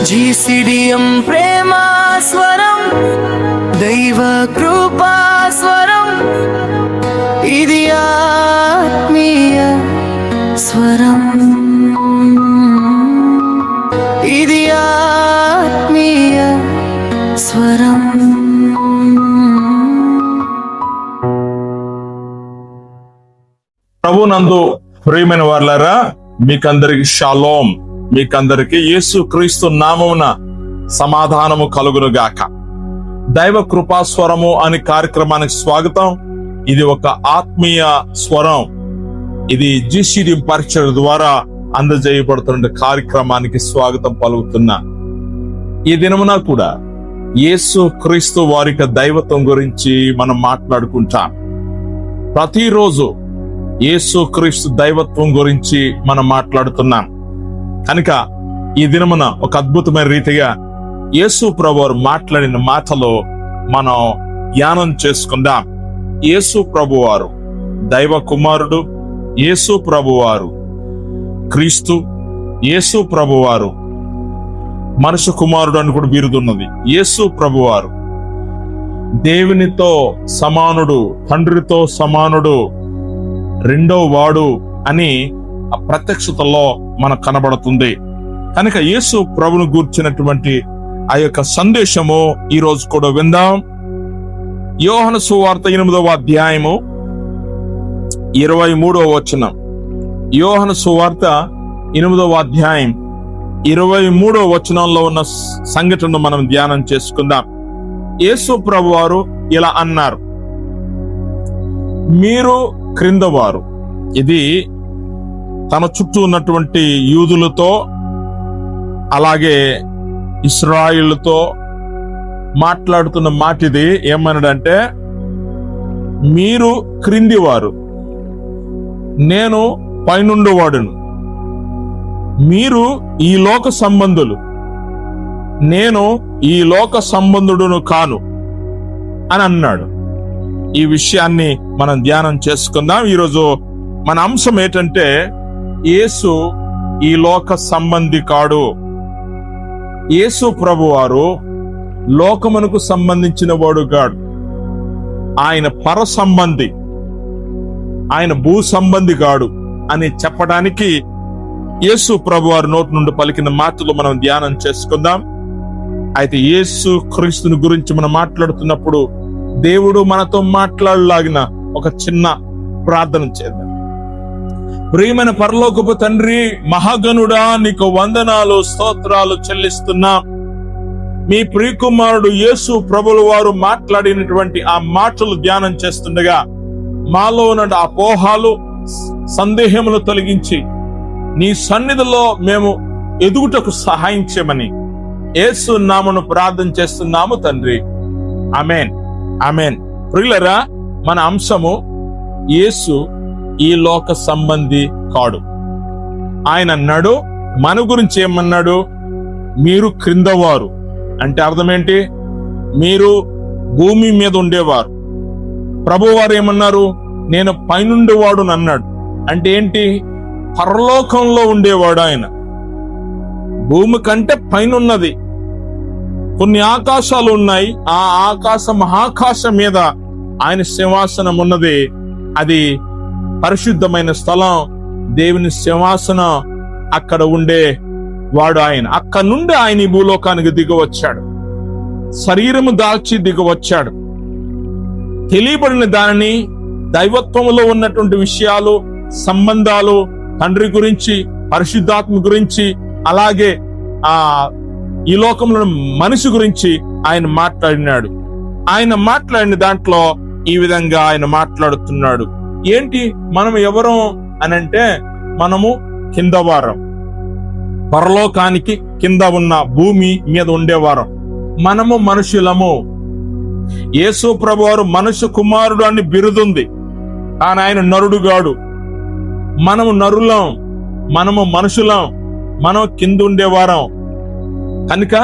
జీసిడియం ప్రేమ స్వరం, దైవ కృపా స్వరం, ఇది ఆత్మీయ స్వరం, ఇది ఆత్మీయ స్వరం. ప్రభునందు ప్రియమైన వారలారా, మీకందరికి షాలోం, మీకందరికి యేసు క్రీస్తు నామమున సమాధానము కలుగును గాక. దైవ కృపా స్వరము అనే కార్యక్రమానికి స్వాగతం. ఇది ఒక ఆత్మీయ స్వరం. ఇది జీసీడీ పరిచయం ద్వారా అందజేయబడుతున్న కార్యక్రమానికి స్వాగతం పలుకుతున్నా. ఈ దినమున కూడా యేసు క్రీస్తు వారి దైవత్వం గురించి మనం మాట్లాడుకుంటాం. ప్రతిరోజు యేసు క్రీస్తు దైవత్వం గురించి మనం మాట్లాడుతున్నాం కనుక ఈ దినమున ఒక అద్భుతమైన రీతిగా యేసు ప్రభువారు మాట్లాడిన మాటలో మనం ధ్యానం చేసుకుందాం. యేసు ప్రభువారు దైవ కుమారుడు, యేసు ప్రభువారు క్రీస్తు, యేసు ప్రభువారు మనుష్య కుమారుడు అని కూడా బిరుదున్నది. యేసు ప్రభువారు దేవునితో సమానుడు, తండ్రితో సమానుడు, రెండో వాడు అని ఆ ప్రత్యక్షతలో మనకు కనబడుతుంది. కనుక యేసు ప్రభును గూర్చినటువంటి ఆ యొక్క సందేశము ఈ రోజు కూడా విందాం. యోహాను సువార్త 8వ అధ్యాయము 23వ వచనం. యోహాను సువార్త 8వ అధ్యాయం 23వ వచనంలో ఉన్న సంఘటనను మనం ధ్యానం చేసుకుందాం. యేసు ప్రభువారు ఇలా అన్నారు, మీరు క్రిందవారు. ఇది తన చుట్టూ ఉన్నటువంటి యూదులతో అలాగే ఇశ్రాయేలుతో మాట్లాడుతున్న మాట ఇది. ఏమన్నాడంటే, మీరు క్రిందివారు, నేను పైనుండివాడును. మీరు ఈ లోక సంబంధులు, నేను ఈ లోక సంబంధుడును కాను అని అన్నాడు. ఈ విషయాన్ని మనం ధ్యానం చేసుకుందాం. ఈరోజు మన అంశం ఏంటంటే, యేసు ఈ లోక సంబంధి కాడు. యేసు ప్రభువారు లోకమునకు సంబంధించిన వాడు కాడు. ఆయన పర సంబంధి, ఆయన భూ సంబంధి కాడు అని చెప్పడానికి యేసు ప్రభువారు నోటి నుండి పలికిన మాటలు మనం ధ్యానం చేసుకుందాం. అయితే యేసు క్రీస్తుని గురించి మనం మాట్లాడుతున్నప్పుడు దేవుడు మనతో మాట్లాడలాగిన ఒక చిన్న ప్రార్థన చేద్దాం. ప్రియమైన పరలోకపు తండ్రి, మహాగణుడా, నీకు వందనాలు స్తోత్రాలు చెల్లిస్తున్నా. మీ ప్రియకుమారుడు యేసు ప్రభుల వారు మాట్లాడినటువంటి ఆ మాటలు ధ్యానం చేస్తుండగా మాలో ఉన్న అపోహాలు, సందేహములు తొలగించి నీ సన్నిధిలో మేము ఎదుగుటకు సహాయం చేయమని యేసు నామమున ప్రార్థన చేస్తున్నాము తండ్రి. ఆమేన్, ఆమేన్. ప్రియులరా, మన అంశము యేసు ఈ లోక సంబంధి కాడు. ఆయన అన్నాడు, మన గురించి ఏమన్నాడు? మీరు క్రిందవారు అంటే అర్థం ఏంటి? మీరు భూమి మీద ఉండేవారు. ప్రభువారు ఏమన్నారు? నేను పైనుండి వాడు అన్నాడు. అంటే ఏంటి? పరలోకంలో ఉండేవాడు ఆయన. భూమి కంటే పైనున్నది కొన్ని ఆకాశాలు ఉన్నాయి. ఆ మహాకాశం మీద ఆయన సింహాసనం ఉన్నది. అది పరిశుద్ధమైన స్థలం, దేవుని సింహాసనం. అక్కడ ఉండే వాడు ఆయన. అక్కడ నుండి ఆయన ఈ భూలోకానికి దిగవచ్చాడు. శరీరము దాల్చి దిగవచ్చాడు. తెలియబడిన దానిని, దైవత్వములో ఉన్నటువంటి విషయాలు, సంబంధాలు, తండ్రి గురించి, పరిశుద్ధాత్మ గురించి, అలాగే ఈ లోకంలో మనిషి గురించి ఆయన మాట్లాడినాడు. ఆయన మాట్లాడిన దాంట్లో ఈ విధంగా ఆయన మాట్లాడుతున్నాడు. ఏంటి? మనం ఎవరం అనంటే, మనము కిందవారం, పరలోకానికి కింద ఉన్న భూమి మీద ఉండేవారం. మనము మనుషులము. యేసు ప్రభువారు మనుష్య కుమారుడు అని బిరుదుంది, కానీ ఆయన నరుడుగాడు. మనము నరులం, మనము మనుషులం, మనం కింద ఉండేవారం. కనుక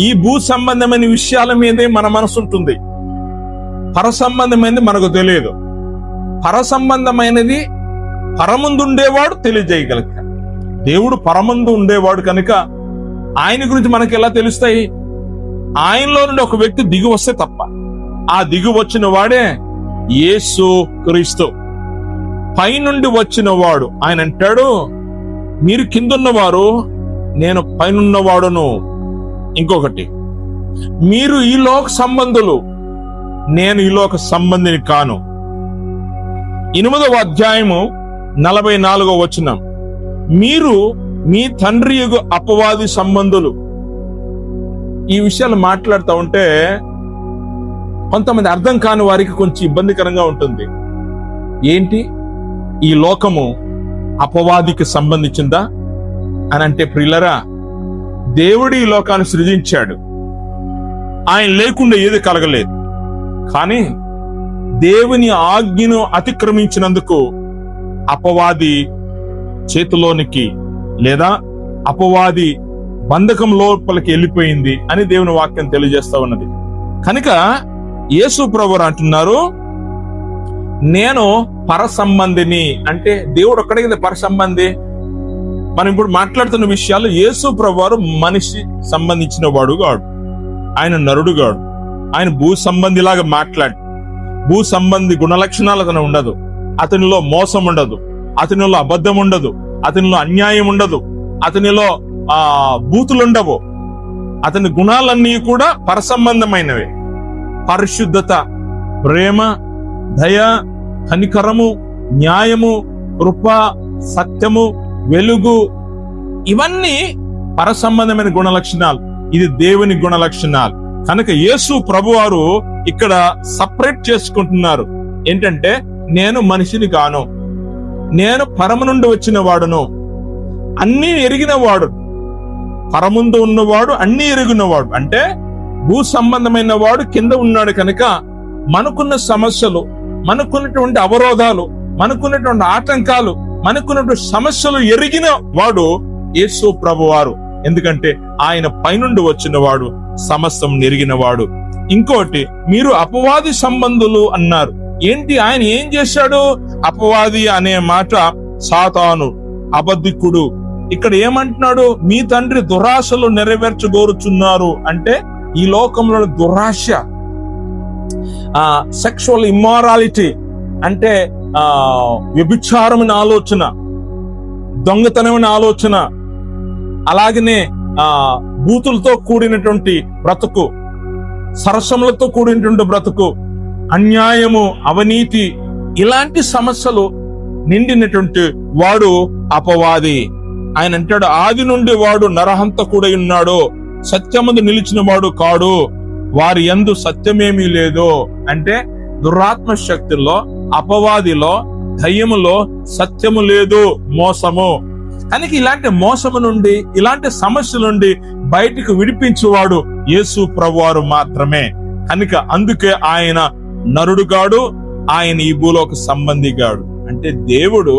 ఈ భూ సంబంధమైన విషయాల మీదే మన మనసు ఉంటుంది. పర సంబంధమైనది మనకు తెలియదు. పర సంబంధమైనది పరమందు ఉండేవాడు తెలియజేయగలుగుతాడు. దేవుడు పరమందు ఉండేవాడు కనుక ఆయన గురించి మనకి ఎలా తెలుస్తాయి? ఆయనలో నుండి ఒక వ్యక్తి దిగి వస్తే తప్ప. ఆ దిగి వచ్చిన వాడే యేసు క్రీస్తు. పైనుండి వచ్చిన వాడు. ఆయన అంటాడు, మీరు కిందున్నవారు, నేను పైనున్నవాడును. ఇంకొకటి, మీరు ఈ లోక సంబంధులు, నేను ఈ లోక సంబంధిని కాను. 8వ అధ్యాయము 44వ వచనం, మీరు మీ తండ్రి యొగు అపవాది సంబంధులు. ఈ విషయాలు మాట్లాడుతూ ఉంటే కొంతమంది అర్థం కాని వారికి కొంచెం ఇబ్బందికరంగా ఉంటుంది. ఏంటి, ఈ లోకము అపవాదికి సంబంధించిందా అని అంటే, ప్రియులరా, దేవుడు ఈ లోకాన్ని సృజించాడు. ఆయన లేకుండా ఏది కలగలేదు. కానీ దేవుని ఆజ్ఞను అతిక్రమించినందుకు అపవాది చేతిలోనికి లేదా అపవాది బంధకం లోపలికి వెళ్ళిపోయింది అని దేవుని వాక్యం తెలియజేస్తా ఉన్నది. కనుక యేసు ప్రభువు అంటున్నారు, నేను పరసంబంధిని. అంటే దేవుడు ఒక్కడే కదా పరసంబంధి. మనం ఇప్పుడు మాట్లాడుతున్న విషయాలు, యేసు ప్రభువారు మనిషి సంబంధించిన వాడు కాడు, ఆయన నరుడు కాడు. ఆయన భూ సంబంధిలాగా మాట్లాడి, భూ సంబంధి గుణలక్షణాలు అతను ఉండదు. అతనిలో మోసం ఉండదు, అతనిలో అబద్ధం ఉండదు, అతనిలో అన్యాయం ఉండదు, అతనిలో బూతులుండవు. అతని గుణాలన్నీ కూడా పరసంబంధమైనవే. పరిశుద్ధత, ప్రేమ, దయ, కనికరము, న్యాయము, కృప, సత్యము, వెలుగు, ఇవన్నీ పరసంబంధమైన గుణలక్షణాలు. ఇది దేవుని గుణలక్షణాలు. కనుక యేసు ప్రభువారు ఇక్కడ సపరేట్ చేసుకుంటున్నారు. ఏంటంటే, నేను మనిషిని కాను, నేను పరము నుండి వచ్చిన వాడును, అన్నీ ఎరిగిన వాడు. పరముందు ఉన్నవాడు అన్నీ ఎరిగినవాడు. అంటే భూ సంబంధమైన వాడు కింద ఉన్నాడు. కనుక మనకున్న సమస్యలు, మనకున్నటువంటి అవరోధాలు, మనకున్నటువంటి ఆటంకాలు, మనకున్నటువంటి సమస్యలు ఎరిగిన వాడు యేసు ప్రభువారు. ఎందుకంటే ఆయన పైనుండి వచ్చిన వాడు, సమస్తం ఎరిగిన వాడు. ఇంకోటి, మీరు అపవాది సంబంధులు అన్నారు. ఏంటి, ఆయన ఏం చేశాడు? అపవాది అనే మాట సాతాను, అబద్ధికుడు. ఇక్కడ ఏమంటున్నాడు? మీ తండ్రి దురాశలు నెరవేర్చగోరుచున్నారు. అంటే ఈ లోకంలో దురాశ, సెక్షువల్ ఇమ్మారాలిటీ, అంటే వ్యభిచారమైన ఆలోచన, దొంగతనమైన ఆలోచన, అలాగనే బూతులతో కూడినటువంటి బ్రతుకు, సరసములతో కూడినటువంటి బ్రతుకు, అన్యాయము, అవినీతి, ఇలాంటి సమస్యలు నిండినటువంటి వాడు అపవాది. ఆయన అంటాడు, ఆది నుండి వాడు నరహంతకుడై ఉన్నాడు, సత్యమందు నిలిచిన వాడు కాడు, వారి యందు సత్యమేమీ లేదు. అంటే దురాత్మ శక్తుల్లో, అపవాదిలో, దయ్యములో సత్యము లేదు, మోసము. కనుక ఇలాంటి మోసము నుండి, ఇలాంటి సమస్య నుండి బయటికి విడిపించువాడు యేసు ప్రభువారు మాత్రమే. కనుక అందుకే ఆయన నరుడుగాడు, ఆయన ఈ భూలోక సంబంధిగాడు. అంటే దేవుడు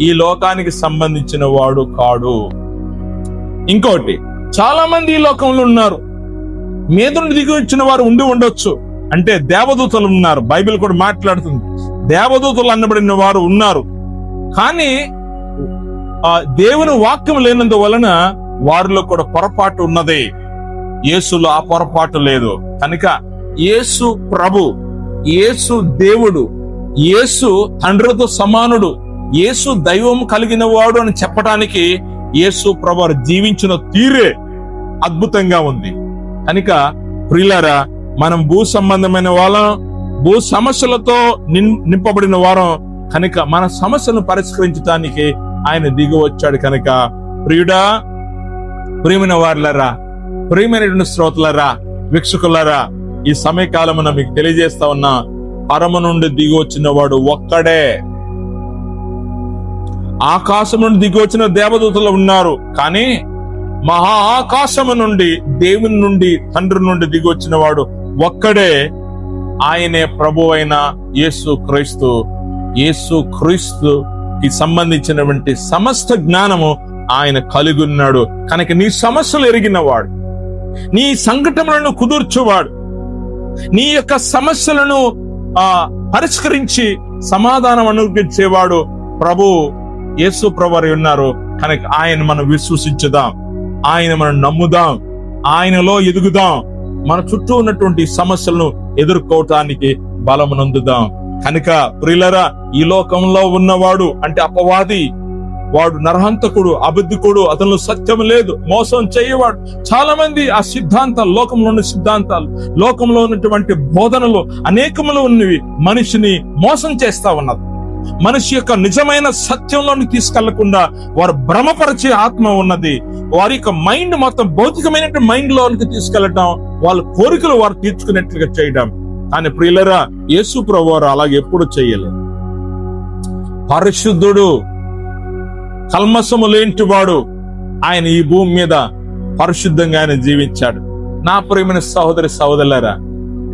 ఈ లోకానికి సంబంధించిన వాడు కాడు. ఇంకోటి, చాలా మంది ఈ లోకంలో ఉన్నారు, మీద నుండి దిగి వచ్చిన వారు ఉండి ఉండొచ్చు. అంటే దేవదూతలు ఉన్నారు, బైబిల్ కూడా మాట్లాడుతుంది. దేవదూతలు అనబడిన వారు ఉన్నారు. కానీ దేవుని వాక్యం లేనందువలన వారిలో కూడా పొరపాటు ఉన్నది. యేసులో ఆ పొరపాటు లేదు. కనుక యేసు ప్రభు, యేసు దేవుడు, యేసు తండ్రితో సమానుడు, యేసు దైవం కలిగిన వాడు అని చెప్పడానికి యేసు ప్రభు జీవించిన తీరే అద్భుతంగా ఉంది. కనుక ప్రియులారా, మనం భూ సంబంధమైన వాళ్ళం, భూ సమస్యలతో నింపబడిన వారం. కనుక మన సమస్యలను పరిష్కరించడానికి ఆయన దిగి వచ్చాడు. కనుక ప్రియుడా, ప్రియమైన వారులరా, ప్రియమైనటువంటి శ్రోతలరా, వీక్షకులరా, ఈ సమయకాలమున మీకు తెలియజేస్తా ఉన్నా, పరము నుండి దిగి వచ్చిన వాడు ఒక్కడే. ఆకాశం నుండి దిగి వచ్చిన దేవదూతలు ఉన్నారు, కానీ మహా ఆకాశము నుండి, దేవుని నుండి, తండ్రి నుండి దిగి వచ్చిన వాడు ఒక్కడే. ఆయనే ప్రభు అయిన యేసు క్రీస్తు. యేసు క్రీస్తుకి సంబంధించినటువంటి సమస్త జ్ఞానము ఆయన కలిగి ఉన్నాడు. కనుక నీ సమస్యలు ఎరిగినవాడు, నీ సంకటములను కుదుర్చువాడు, నీ యొక్క సమస్యలను పరిష్కరించి సమాధానం అనుగ్రహించేవాడు ప్రభు యేసు ప్రభువారు ఉన్నారు. కనుక ఆయన మనం విశ్వసించుదాం. ఆయన మనం నమ్ముదాం, ఆయనలో ఎదుగుదాం, మన చుట్టూ ఉన్నటువంటి సమస్యలను ఎదుర్కోవటానికి బలమునందుదాం. కనుక ప్రియులరా, ఈ లోకంలో ఉన్నవాడు అంటే అపవాది, వాడు నరహంతకుడు, అబద్ధికుడు, అతనిలో సత్యం లేదు, మోసం చేయవాడు. చాలా మంది ఆ సిద్ధాంతాలు, లోకంలో ఉన్న సిద్ధాంతాలు, లోకంలో ఉన్నటువంటి బోధనలు అనేకములు ఉన్నవి మనిషిని మోసం చేస్తా ఉన్నది. మనిషి యొక్క నిజమైన సత్యంలోని తీసుకెళ్లకుండా వారు భ్రమపరిచే ఆత్మ ఉన్నది. వారి యొక్క మైండ్ మొత్తం భౌతికమైన మైండ్ లోనికి తీసుకెళ్లడం, వాళ్ళ కోరికలు వారు తీర్చుకునేట్లుగా చేయడం. కానీ ప్రియులరా, యేసు ప్రభువారు అలాగే ఎప్పుడు చేయలేదు. పరిశుద్ధుడు, కల్మసము లేని వాడు, ఆయన ఈ భూమి మీద పరిశుద్ధంగా ఆయన జీవించాడు. నా ప్రియమైన సహోదరి సహోదరులారా,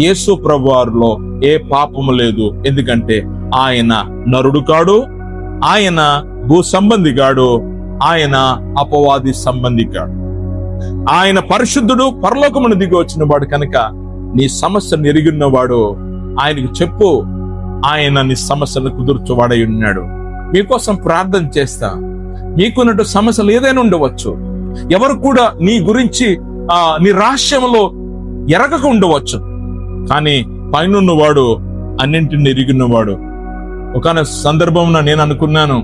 యేసు ప్రభువారిలో ఏ పాపము లేదు. ఎందుకంటే ఆయన నరుడు కాడు, ఆయన భూ సంబంధి కాడు, ఆయన అపవాది సంబంధి కాడు. ఆయన పరిశుద్ధుడు, పరలోకమును దిగి వచ్చిన వాడు. కనుక నీ సమస్యను ఎరిగినవాడు, ఆయనకు చెప్పు, ఆయన నీ సమస్యను కుదుర్చువాడై ఉన్నాడు. మీకోసం ప్రార్థన చేస్తా. మీకున్నట్టు సమస్యలు ఏదైనా ఉండవచ్చు. ఎవరు కూడా నీ గురించి నీ రహస్యంలో ఎరగక ఉండవచ్చు. కానీ పైనున్నవాడు అన్నింటిని ఎరిగినవాడు. ఒక సందర్భంలో నేను అనుకున్నాను,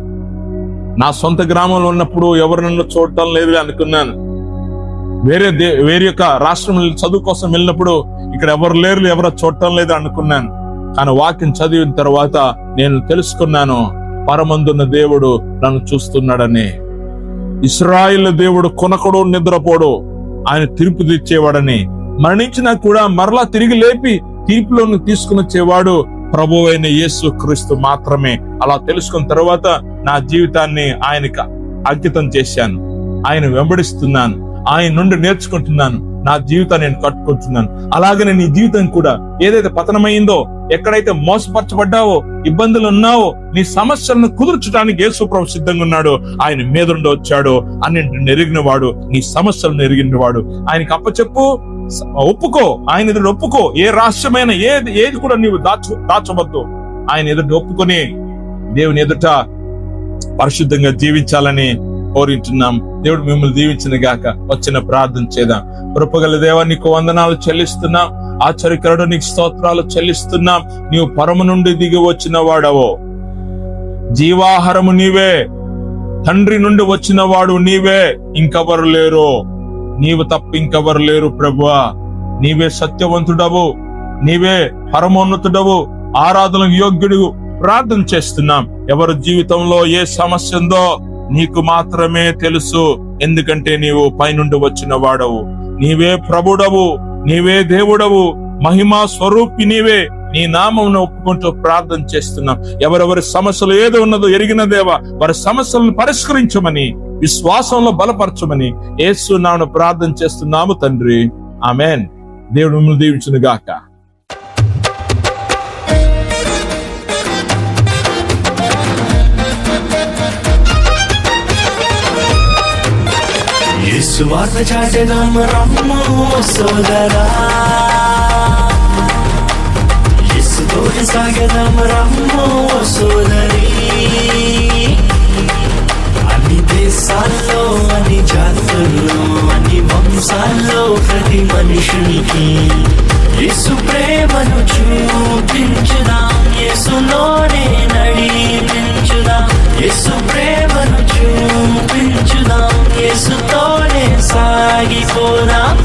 నా సొంత గ్రామంలో ఉన్నప్పుడు ఎవరు నన్ను చూడటం లేదు అనుకున్నాను. వేరే యొక్క రాష్ట్రం చదువు కోసం వెళ్ళినప్పుడు ఇక్కడ ఎవరు లేరు, ఎవరో చూడటం లేదు అనుకున్నాను. కానీ వాక్యం చదివిన తర్వాత నేను తెలుసుకున్నాను, పరమందున్న దేవుడు నన్ను చూస్తున్నాడని. ఇశ్రాయేలు దేవుడు కొనకడు, నిద్రపోడు, ఆయన తీర్పు తెచ్చేవాడని. మరణించినా కూడా మరలా తిరిగి లేపి తీర్పులోకి తీసుకుని వచ్చేవాడు ప్రభువైన యేసు క్రీస్తు మాత్రమే. అలా తెలుసుకున్న తర్వాత నా జీవితాన్ని ఆయనకి అంకితం చేశాను. ఆయన వెంబడిస్తున్నాను, ఆయన నుండి నేర్చుకుంటున్నాను, నా జీవితాన్ని నేను కట్టుకుంటున్నాను. అలాగనే నీ జీవితం కూడా ఏదైతే పతనమైందో, ఎక్కడైతే మోసపరచబడ్డావో, ఇబ్బందులు ఉన్నావో, నీ సమస్యలను కుదుర్చడానికి యేసు ప్రభు సిద్ధంగా ఉన్నాడు. ఆయన మీద నుండి వచ్చాడు, అన్నింటిని ఎరిగిన వాడు, నీ సమస్యలను ఎరిగిన వాడు. ఆయనకి అప్పచెప్పు, ఒప్పుకో, ఆయన ఎదురు ఒప్పుకో. ఏ రహస్యమైన ఏది కూడా నీవు దాచవద్దు. ఆయన ఎదుట ఒప్పుకొని దేవుని ఎదుట పరిశుద్ధంగా జీవించాలని కోరుతున్నాం. దేవుడు మిమ్మల్ని దీవించిన గాక. వచ్చిన ప్రార్థన చేద్దాం. కృపగల దేవా, నీకు వందనాలు చెల్లిస్తున్నాం. ఆశ్చర్యకరుడు, నీకు స్తోత్రాలు చెల్లిస్తున్నాం. నీవు పరము నుండి దిగి వచ్చిన వాడవో, జీవాహారము నీవే, తండ్రి నుండి వచ్చిన వాడు నీవే, ఇంకెవరు లేరు, నీవు తప్ప ఇంకెవరు లేరు ప్రభువా. నీవే సత్యవంతుడవు, నీవే పరమోన్నతుడవు, ఆరాధనకు యోగ్యుడు. ప్రార్థన చేస్తున్నాం. ఎవరి జీవితంలో ఏ సమస్య ఉందో నీకు మాత్రమే తెలుసు. ఎందుకంటే నీవు పైనుండి వచ్చిన వాడవు, నీవే ప్రభుడవు, నీవే దేవుడవు, మహిమా స్వరూపి నీవే. నీ నామమును ఒప్పుకుంటూ ప్రార్థన చేస్తున్నాం. ఎవరెవరి సమస్యలు ఏదో ఉన్నదో ఎరిగిన దేవా, వారి సమస్యలను పరిష్కరించమని, విశ్వాసంలో బలపరచమని యేసు నామమున ప్రార్థన చేస్తున్నాము తండ్రి. ఆమేన్. దేవుడు మిమ్మల్ని దీవించును గాక. యేసు వార్త చాటెదం రమ్ము సోదరా, యేసు తోటి సాగెదం రమ్ము సోదరి. అన్ని దేశాల్లో, అన్ని జాతుల్లో, అన్ని వంశాల్లో ప్రతి మనుషునికి యేసు ప్రేమను చూపించుదాం, యేసులోనే నడిపించుదాం. యేసు ప్రేమను చూపించుదాం, యేసుతోనే సాగిపోదాం.